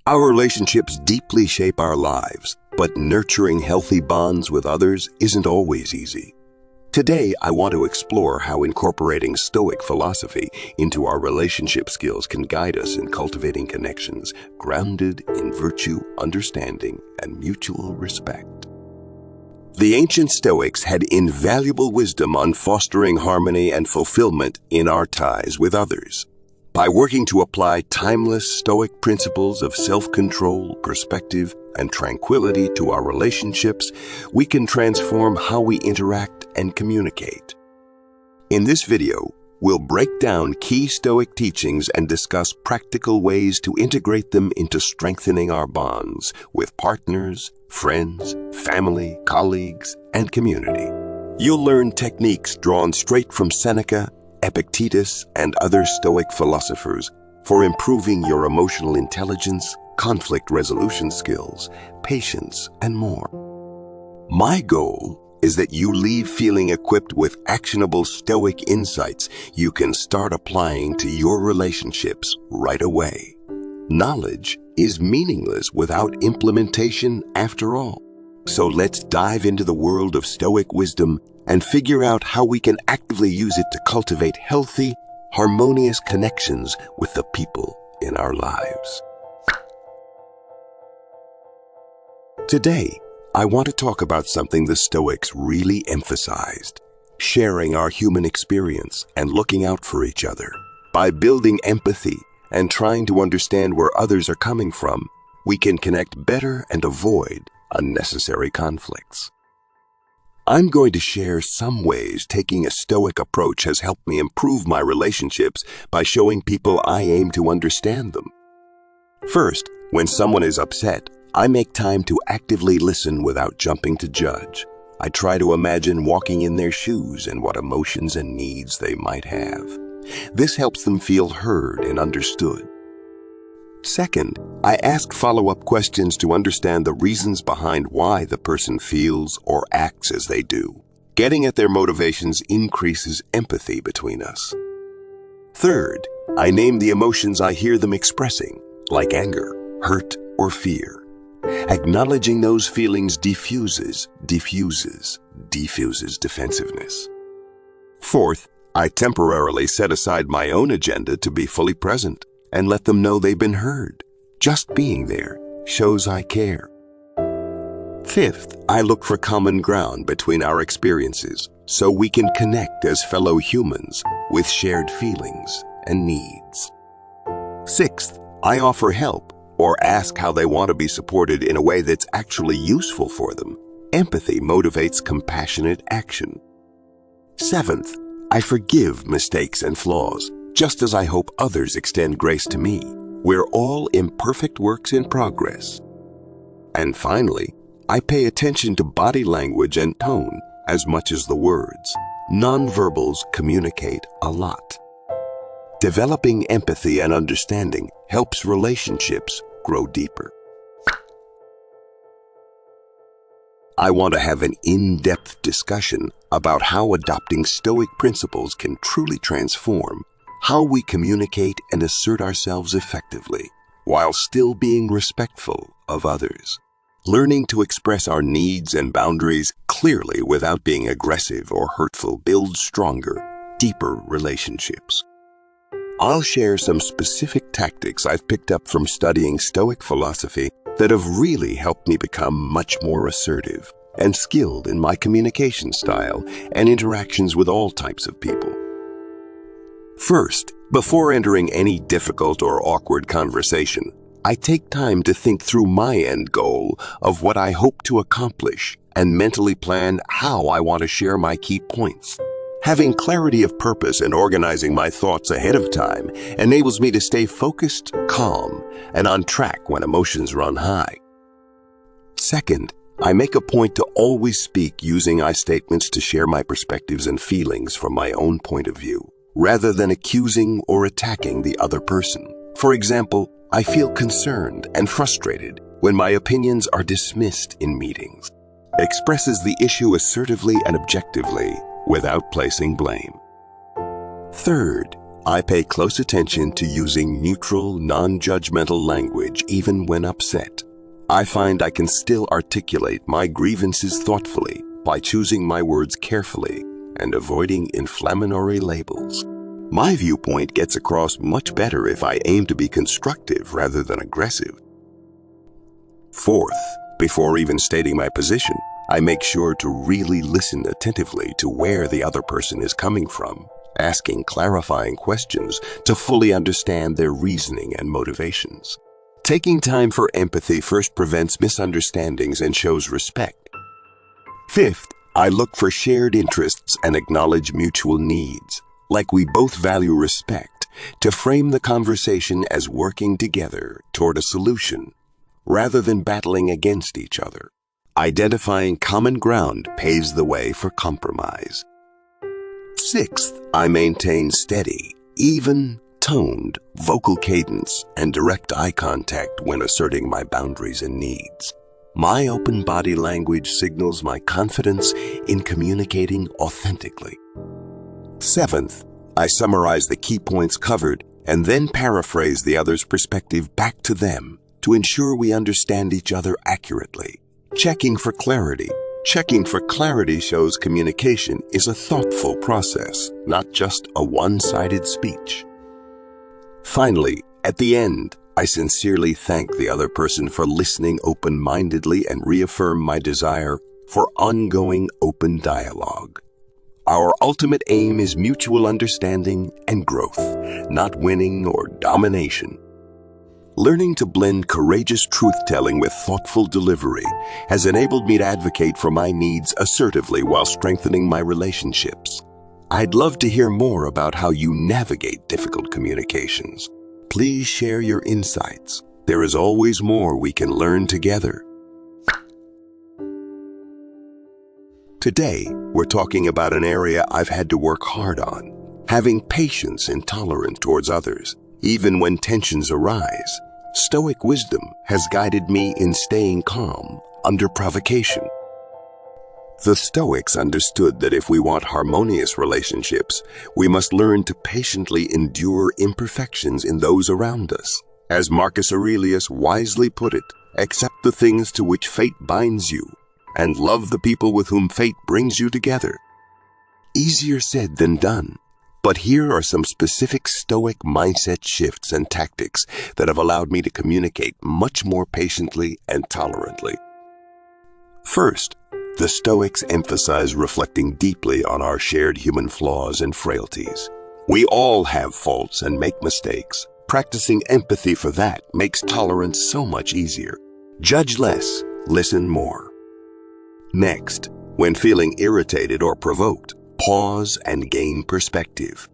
Our relationships deeply shape our lives, but nurturing healthy bonds with others isn't always easy. Today, I want to explore how incorporating Stoic philosophy into our relationship skills can guide us in cultivating connections grounded in virtue, understanding, and mutual respect. The ancient Stoics had invaluable wisdom on fostering harmony and fulfillment in our ties with others. By working to apply timeless Stoic principles of self-control, perspective, and tranquility to our relationships, we can transform how we interact and communicate. In this video, we'll break down key Stoic teachings and discuss practical ways to integrate them into strengthening our bonds with partners, friends, family, colleagues, and community. You'll learn techniques drawn straight from Seneca, Epicurus, and other Stoic philosophers for improving your emotional intelligence, conflict resolution skills, patience, and more. My goal is that you leave feeling equipped with actionable Stoic insights you can start applying to your relationships right away. Knowledge is meaningless without implementation after all. So let's dive into the world of Stoic wisdom and figure out how we can actively use it to cultivate healthy, harmonious connections with the people in our lives. Today, I want to talk about something the Stoics really emphasized: sharing our human experience and looking out for each other. By building empathy and trying to understand where others are coming from, we can connect better and avoid unnecessary conflicts. I'm going to share some ways taking a Stoic approach has helped me improve my relationships by showing people I aim to understand them. First, when someone is upset, I make time to actively listen without jumping to judge. I try to imagine walking in their shoes and what emotions and needs they might have. This helps them feel heard and understood. Second, I ask follow-up questions to understand the reasons behind why the person feels or acts as they do. Getting at their motivations increases empathy between us. Third, I name the emotions I hear them expressing, like anger, hurt, or fear. Acknowledging those feelings diffuses defensiveness. Fourth, I temporarily set aside my own agenda to be fully present and let them know they've been heard. Just being there shows I care. Fifth, I look for common ground between our experiences so we can connect as fellow humans with shared feelings and needs. Sixth, I offer help or ask how they want to be supported in a way that's actually useful for them. Empathy motivates compassionate action. Seventh, I forgive mistakes and flaws, just as I hope others extend grace to me. We're all imperfect works in progress. And finally, I pay attention to body language and tone as much as the words. Nonverbals communicate a lot. Developing empathy and understanding helps relationships grow deeper. I want to have an in-depth discussion about how adopting Stoic principles can truly transform how we communicate and assert ourselves effectively, while still being respectful of others. Learning to express our needs and boundaries clearly without being aggressive or hurtful builds stronger, deeper relationships. I'll share some specific tactics I've picked up from studying Stoic philosophy that have really helped me become much more assertive and skilled in my communication style and interactions with all types of people. First, before entering any difficult or awkward conversation, I take time to think through my end goal of what I hope to accomplish and mentally plan how I want to share my key points. Having clarity of purpose and organizing my thoughts ahead of time enables me to stay focused, calm, and on track when emotions run high. Second, I make a point to always speak using I statements to share my perspectives and feelings from my own point of view, rather than accusing or attacking the other person. For example, I feel concerned and frustrated when my opinions are dismissed in meetings. Expresses the issue assertively and objectively without placing blame. Third, I pay close attention to using neutral, non-judgmental language even when upset. I find I can still articulate my grievances thoughtfully by choosing my words carefully and avoiding inflammatory labels. My viewpoint gets across much better if I aim to be constructive rather than aggressive. Fourth, before even stating my position, I make sure to really listen attentively to where the other person is coming from, asking clarifying questions to fully understand their reasoning and motivations. Taking time for empathy first prevents misunderstandings and shows respect. Fifth, I look for shared interests and acknowledge mutual needs, like we both value respect, to frame the conversation as working together toward a solution, rather than battling against each other. Identifying common ground paves the way for compromise. Sixth, I maintain steady, even-toned vocal cadence and direct eye contact when asserting my boundaries and needs. My open body language signals my confidence in communicating authentically. Seventh, I summarize the key points covered and then paraphrase the other's perspective back to them to ensure we understand each other accurately. Checking for clarity. Checking for clarity shows communication is a thoughtful process, not just a one-sided speech. Finally, at the end, I sincerely thank the other person for listening open-mindedly and reaffirm my desire for ongoing open dialogue. Our ultimate aim is mutual understanding and growth, not winning or domination. Learning to blend courageous truth-telling with thoughtful delivery has enabled me to advocate for my needs assertively while strengthening my relationships. I'd love to hear more about how you navigate difficult communications. Please share your insights. There is always more we can learn together. Today, we're talking about an area I've had to work hard on, having patience and tolerance towards others, even when tensions arise. Stoic wisdom has guided me in staying calm under provocation. The Stoics understood that if we want harmonious relationships, we must learn to patiently endure imperfections in those around us. As Marcus Aurelius wisely put it, accept the things to which fate binds you, and love the people with whom fate brings you together. Easier said than done, but here are some specific Stoic mindset shifts and tactics that have allowed me to communicate much more patiently and tolerantly. First, the Stoics emphasize reflecting deeply on our shared human flaws and frailties. We all have faults and make mistakes. Practicing empathy for that makes tolerance so much easier. Judge less, listen more. Next, when feeling irritated or provoked, pause and gain perspective.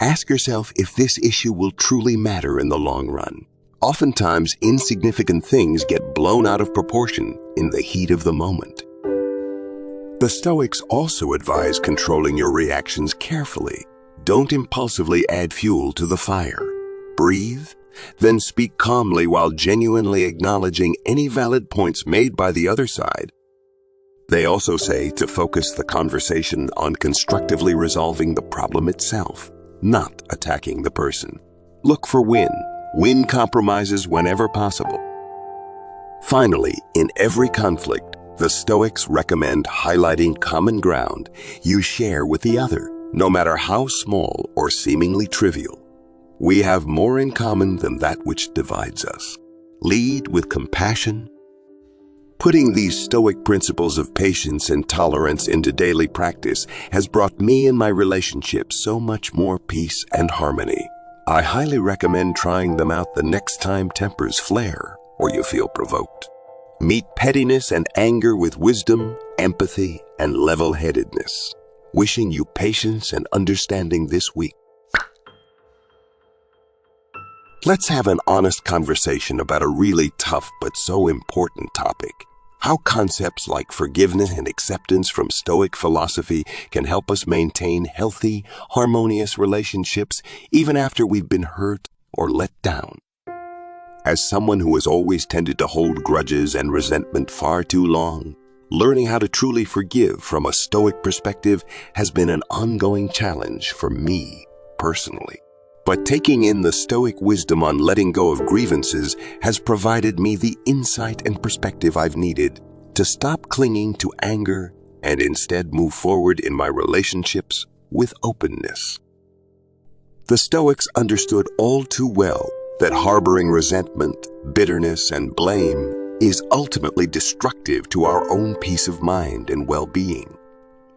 Ask yourself if this issue will truly matter in the long run. Oftentimes, insignificant things get blown out of proportion in the heat of the moment. The Stoics also advise controlling your reactions carefully. Don't impulsively add fuel to the fire. Breathe, then speak calmly while genuinely acknowledging any valid points made by the other side. They also say to focus the conversation on constructively resolving the problem itself, not attacking the person. Look for win compromises whenever possible. Finally, in every conflict, the Stoics recommend highlighting common ground you share with the other, no matter how small or seemingly trivial. We have more in common than that which divides us. Lead with compassion. Putting these Stoic principles of patience and tolerance into daily practice has brought me and my relationships so much more peace and harmony. I highly recommend trying them out the next time tempers flare or you feel provoked. Meet pettiness and anger with wisdom, empathy, and level-headedness. Wishing you patience and understanding this week. Let's have an honest conversation about a really tough but so important topic. How concepts like forgiveness and acceptance from Stoic philosophy can help us maintain healthy, harmonious relationships even after we've been hurt or let down. As someone who has always tended to hold grudges and resentment far too long, learning how to truly forgive from a Stoic perspective has been an ongoing challenge for me personally. But taking in the Stoic wisdom on letting go of grievances has provided me the insight and perspective I've needed to stop clinging to anger and instead move forward in my relationships with openness. The Stoics understood all too well that harboring resentment, bitterness, and blame is ultimately destructive to our own peace of mind and well-being.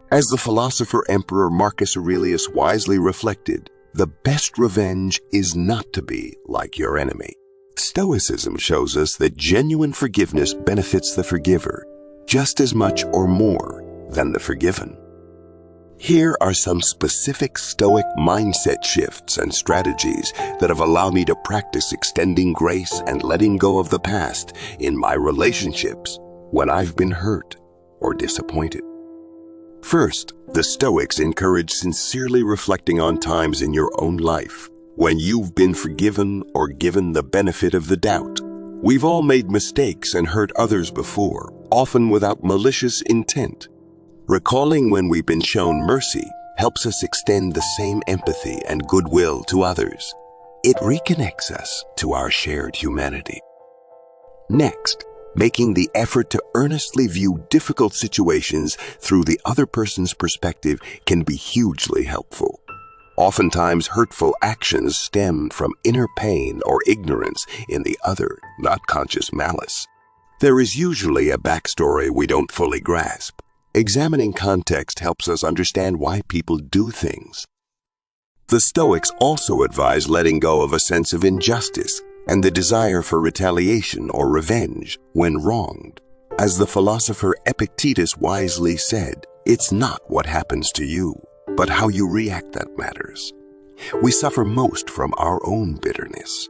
As the philosopher Emperor Marcus Aurelius wisely reflected, the best revenge is not to be like your enemy. Stoicism shows us that genuine forgiveness benefits the forgiver just as much or more than the forgiven. Here are some specific Stoic mindset shifts and strategies that have allowed me to practice extending grace and letting go of the past in my relationships when I've been hurt or disappointed. First, the Stoics encourage sincerely reflecting on times in your own life when you've been forgiven or given the benefit of the doubt. We've all made mistakes and hurt others before, often without malicious intent. Recalling when we've been shown mercy helps us extend the same empathy and goodwill to others. It reconnects us to our shared humanity. Next, making the effort to earnestly view difficult situations through the other person's perspective can be hugely helpful. Oftentimes, hurtful actions stem from inner pain or ignorance in the other, not conscious malice. There is usually a backstory we don't fully grasp. Examining context helps us understand why people do things. The Stoics also advise letting go of a sense of injustice and the desire for retaliation or revenge when wronged. As the philosopher Epicurus wisely said, "It's not what happens to you, but how you react that matters." We suffer most from our own bitterness.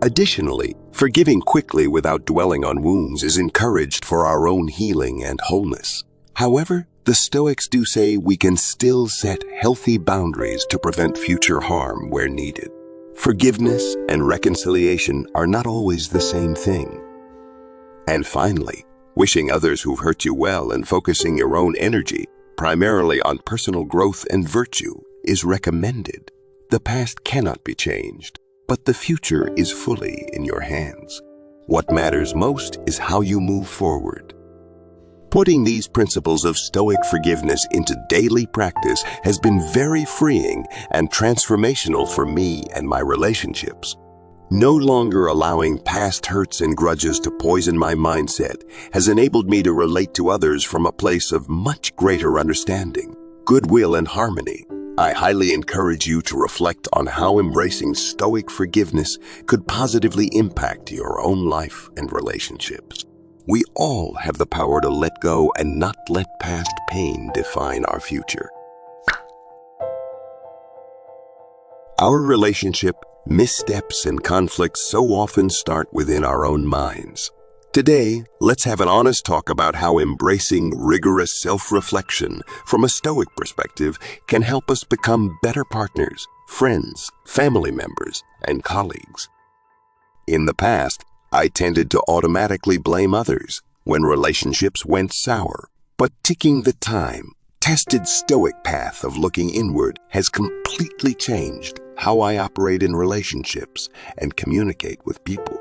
Additionally, forgiving quickly without dwelling on wounds is encouraged for our own healing and wholeness. However, the Stoics do say we can still set healthy boundaries to prevent future harm where needed. Forgiveness and reconciliation are not always the same thing. And finally, wishing others who've hurt you well and focusing your own energy primarily on personal growth and virtue is recommended. The past cannot be changed, but the future is fully in your hands. What matters most is how you move forward. Putting these principles of Stoic forgiveness into daily practice has been very freeing and transformational for me and my relationships. No longer allowing past hurts and grudges to poison my mindset has enabled me to relate to others from a place of much greater understanding, goodwill, and harmony. I highly encourage you to reflect on how embracing Stoic forgiveness could positively impact your own life and relationships. We all have the power to let go and not let past pain define our future. Our relationship, missteps, and conflicts so often start within our own minds. Today, let's have an honest talk about how embracing rigorous self-reflection from a Stoic perspective can help us become better partners, friends, family members, and colleagues. In the past, I tended to automatically blame others when relationships went sour, but taking the time, tested Stoic path of looking inward has completely changed how I operate in relationships and communicate with people.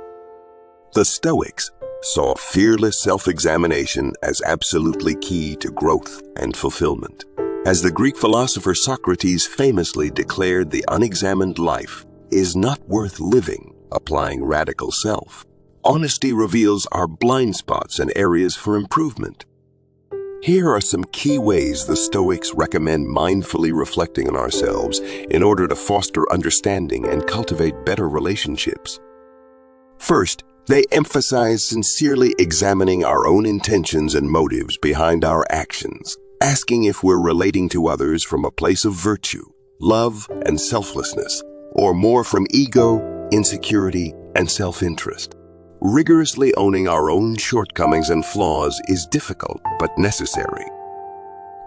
The Stoics saw fearless self-examination as absolutely key to growth and fulfillment. As the Greek philosopher Socrates famously declared, the unexamined life is not worth living, applying radical self. Honesty reveals our blind spots and areas for improvement. Here are some key ways the Stoics recommend mindfully reflecting on ourselves in order to foster understanding and cultivate better relationships. First, they emphasize sincerely examining our own intentions and motives behind our actions, asking if we're relating to others from a place of virtue, love, and selflessness, or more from ego, insecurity, and self-interest. Rigorously owning our own shortcomings and flaws is difficult but necessary.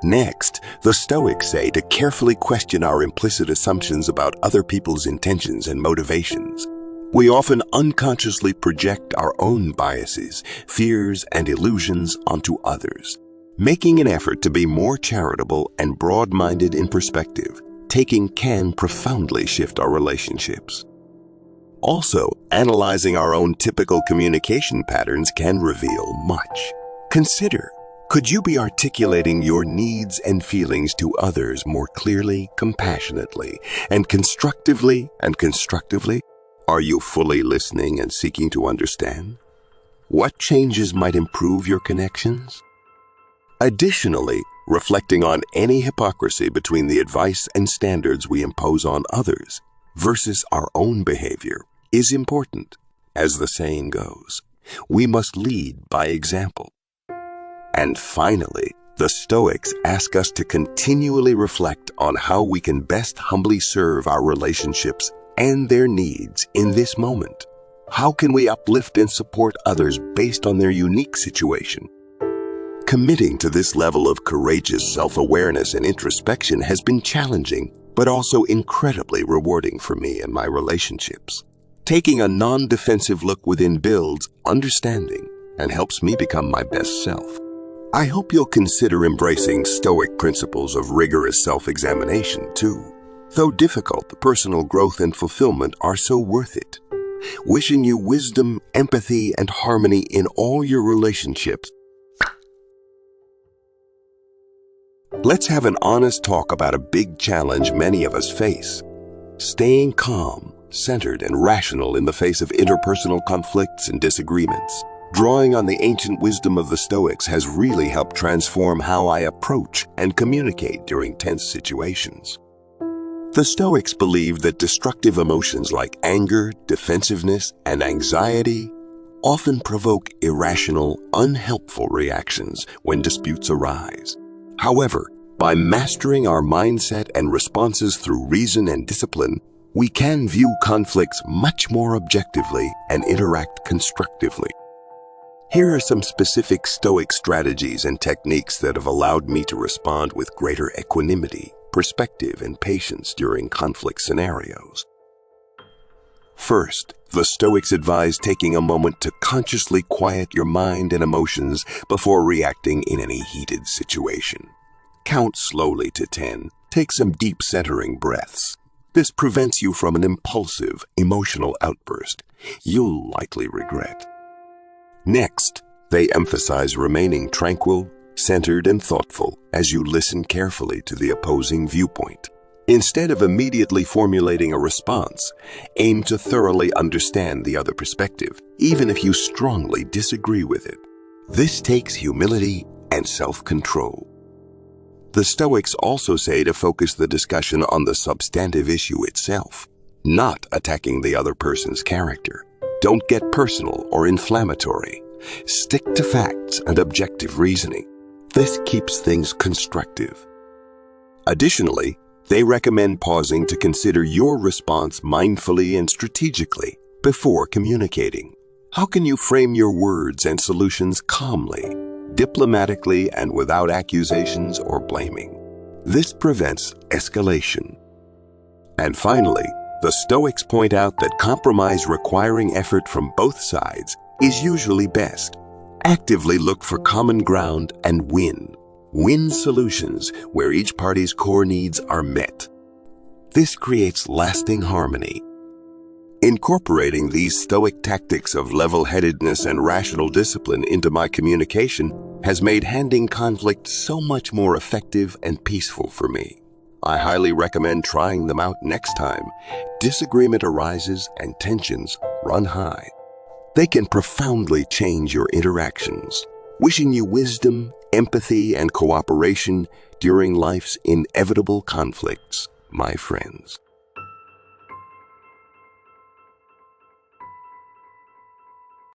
Next, the Stoics say to carefully question our implicit assumptions about other people's intentions and motivations. We often unconsciously project our own biases, fears, and illusions onto others. Making an effort to be more charitable and broad-minded in perspective taking can profoundly shift our relationships. Also, analyzing our own typical communication patterns can reveal much. Consider, could you be articulating your needs and feelings to others more clearly, compassionately, and constructively? Are you fully listening and seeking to understand? What changes might improve your connections? Additionally, reflecting on any hypocrisy between the advice and standards we impose on others versus our own behavior is important. As the saying goes, we must lead by example. And finally, the Stoics ask us to continually reflect on how we can best humbly serve our relationships and their needs in this moment. How can we uplift and support others based on their unique situation? Committing to this level of courageous self-awareness and introspection has been challenging, but also incredibly rewarding for me and my relationships. Taking a non-defensive look within builds understanding and helps me become my best self. I hope you'll consider embracing Stoic principles of rigorous self-examination too. Though difficult, the personal growth and fulfillment are so worth it. Wishing you wisdom, empathy, and harmony in all your relationships. Let's have an honest talk about a big challenge many of us face. Staying calm, centered, and rational in the face of interpersonal conflicts and disagreements. Drawing on the ancient wisdom of the Stoics has really helped transform how I approach and communicate during tense situations. The Stoics believed that destructive emotions like anger, defensiveness, and anxiety often provoke irrational, unhelpful reactions when disputes arise. However, by mastering our mindset and responses through reason and discipline, we can view conflicts much more objectively and interact constructively. Here are some specific Stoic strategies and techniques that have allowed me to respond with greater equanimity, perspective, and patience during conflict scenarios. First, the Stoics advise taking a moment to consciously quiet your mind and emotions before reacting in any heated situation. Count slowly to 10. Take some deep centering breaths. This prevents you from an impulsive, emotional outburst you'll likely regret. Next, they emphasize remaining tranquil, centered, and thoughtful as you listen carefully to the opposing viewpoint. Instead of immediately formulating a response, aim to thoroughly understand the other perspective, even if you strongly disagree with it. This takes humility and self-control. The Stoics also say to focus the discussion on the substantive issue itself, not attacking the other person's character. Don't get personal or inflammatory. Stick to facts and objective reasoning. This keeps things constructive. Additionally, they recommend pausing to consider your response mindfully and strategically before communicating. How can you frame your words and solutions calmly, diplomatically, and without accusations or blaming? This prevents escalation. And finally, the Stoics point out that compromise requiring effort from both sides is usually best. Actively look for common ground and win solutions where each party's core needs are met. This creates lasting harmony. Incorporating these Stoic tactics of level-headedness and rational discipline into my communication has made handling conflict so much more effective and peaceful for me. I highly recommend trying them out next time disagreement arises and tensions run high. They can profoundly change your interactions. Wishing you wisdom, empathy, and cooperation during life's inevitable conflicts, my friends.